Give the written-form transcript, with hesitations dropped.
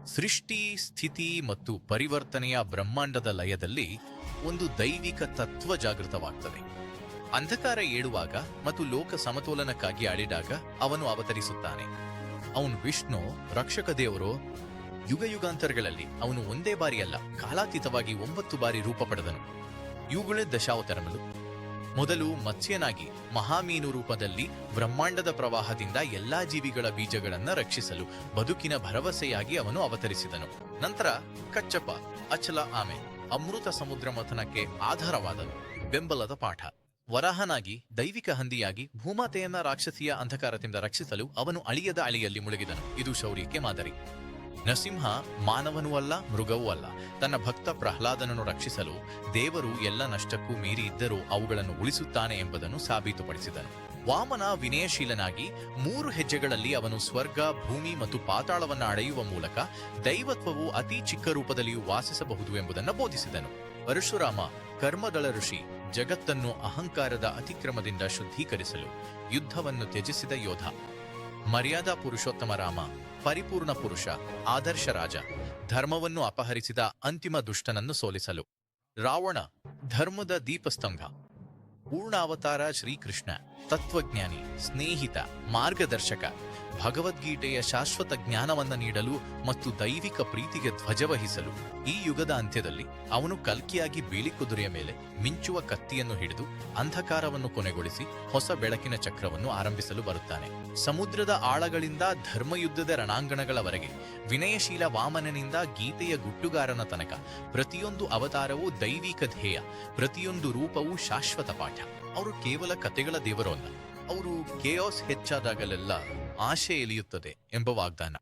ಸೃಷ್ಟಿ, ಸ್ಥಿತಿ ಮತ್ತು ಪರಿವರ್ತನೆಯ ಬ್ರಹ್ಮಾಂಡದ ಲಯದಲ್ಲಿ ಒಂದು ದೈವಿಕ ತತ್ವ ಜಾಗೃತವಾಗ್ತದೆ. ಅಂಧಕಾರ ಏಳುವಾಗ ಮತ್ತು ಲೋಕ ಸಮತೋಲನಕ್ಕಾಗಿ ಅಳಿದಾಗ ಅವನು ಅವತರಿಸುತ್ತಾನೆ. ಅವನು ವಿಷ್ಣು, ರಕ್ಷಕ ದೇವರು. ಯುಗಾಂತರಗಳಲ್ಲಿ ಅವನು ಒಂದೇ ಬಾರಿಯಲ್ಲ, ಕಾಲಾತೀತವಾಗಿ 9 ಬಾರಿ ರೂಪ ಪಡೆದನು. ಇವುಗಳೇ ದಶಾವತಾರಗಳು. ಮೊದಲು ಮತ್ಸ್ಯನಾಗಿ ಮಹಾಮೀನು ರೂಪದಲ್ಲಿ ಬ್ರಹ್ಮಾಂಡದ ಪ್ರವಾಹದಿಂದ ಎಲ್ಲಾ ಜೀವಿಗಳ ಬೀಜಗಳನ್ನು ರಕ್ಷಿಸಲು ಬದುಕಿನ ಭರವಸೆಯಾಗಿ ಅವನು ಅವತರಿಸಿದನು. ನಂತರ ಕಚ್ಚಪ, ಅಚಲ ಆಮೆ, ಅಮೃತ ಸಮುದ್ರ ಮಥನಕ್ಕೆ ಆಧಾರವಾದನು, ಬೆಂಬಲದ ಪಾಠ. ವರಾಹನಾಗಿ ದೈವಿಕ ಹಂದಿಯಾಗಿ ಭೂಮಾತೆಯನ್ನ ರಾಕ್ಷಸಿಯ ಅಂಧಕಾರದಿಂದ ರಕ್ಷಿಸಲು ಅವನು ಅಳಿಯದ ಅಳಿಯಲ್ಲಿ ಮುಳುಗಿದನು. ಇದು ಶೌರ್ಯಕ್ಕೆ ಮಾದರಿ. ನರಸಿಂಹ ಮಾನವನೂ ಅಲ್ಲ, ಮೃಗವೂ ಅಲ್ಲ. ತನ್ನ ಭಕ್ತ ಪ್ರಹ್ಲಾದನನ್ನು ರಕ್ಷಿಸಲು ದೇವರು ಎಲ್ಲ ನಷ್ಟಕ್ಕೂ ಮೀರಿ ಇದ್ದರೂ ಅವುಗಳನ್ನು ಉಳಿಸುತ್ತಾನೆ ಎಂಬುದನ್ನು ಸಾಬೀತುಪಡಿಸಿದನು. ವಾಮನ ವಿನಯಶೀಲನಾಗಿ 3 ಹೆಜ್ಜೆಗಳಲ್ಲಿ ಅವನು ಸ್ವರ್ಗ, ಭೂಮಿ ಮತ್ತು ಪಾತಾಳವನ್ನು ಅಳೆಯುವ ಮೂಲಕ ದೈವತ್ವವು ಅತಿ ಚಿಕ್ಕ ರೂಪದಲ್ಲಿಯೂ ವಾಸಿಸಬಹುದು ಎಂಬುದನ್ನು ಬೋಧಿಸಿದನು. ಪರಶುರಾಮ ಕರ್ಮದಳ ಋಷಿ, ಜಗತ್ತನ್ನು ಅಹಂಕಾರದ ಅತಿಕ್ರಮದಿಂದ ಶುದ್ಧೀಕರಿಸಲು ಯುದ್ಧವನ್ನು ತ್ಯಜಿಸಿದ ಯೋಧ. ಮರ್ಯಾದಾ ಪುರುಷೋತ್ತಮ ರಾಮ, ಪರಿಪೂರ್ಣ ಪುರುಷ, ಆದರ್ಶ ರಾಜ, ಧರ್ಮವನ್ನು ಅಪಹರಿಸಿದ ಅಂತಿಮ ದುಷ್ಟನನ್ನು ಸೋಲಿಸಲು. ರಾವಣ ಧರ್ಮದ ದೀಪಸ್ತಂಭ. ಪೂರ್ಣಾವತಾರ ಶ್ರೀಕೃಷ್ಣ, ತತ್ವಜ್ಞಾನಿ, ಸ್ನೇಹಿತ, ಮಾರ್ಗದರ್ಶಕ, ಭಗವದ್ಗೀತೆಯ ಶಾಶ್ವತ ಜ್ಞಾನವನ್ನು ನೀಡಲು ಮತ್ತು ದೈವಿಕ ಪ್ರೀತಿಗೆ ಧ್ವಜವಹಿಸಲು. ಈ ಯುಗದ ಅಂತ್ಯದಲ್ಲಿ ಅವನು ಕಲ್ಕಿಯಾಗಿ ಬಿಳಿ ಕುದುರೆಯ ಮೇಲೆ ಮಿಂಚುವ ಕತ್ತಿಯನ್ನು ಹಿಡಿದು ಅಂಧಕಾರವನ್ನು ಕೊನೆಗೊಳಿಸಿ ಹೊಸ ಬೆಳಕಿನ ಚಕ್ರವನ್ನು ಆರಂಭಿಸಲು ಬರುತ್ತಾನೆ. ಸಮುದ್ರದ ಆಳಗಳಿಂದ ಧರ್ಮಯುದ್ಧದ ರಣಾಂಗಣಗಳವರೆಗೆ, ವಿನಯಶೀಲ ವಾಮನನಿಂದ ಗೀತೆಯ ಗುಟ್ಟುಗಾರನ ತನಕ ಪ್ರತಿಯೊಂದು ಅವತಾರವೂ ದೈವಿಕ ಧ್ಯೇಯ, ಪ್ರತಿಯೊಂದು ರೂಪವೂ ಶಾಶ್ವತ ಪಾಠ. ಅವರು ಕೇವಲ ಕತೆಗಳ ದೇವರು ಅಲ್ಲ, ಅವರು ಕೇಯಾಸ್ ಹೆಚ್ಚಾದಾಗಲೆಲ್ಲ ಆಶೆ ಎಲಿಯುತ್ತದೆ ಎಂಬ ವಾಗ್ದಾನ.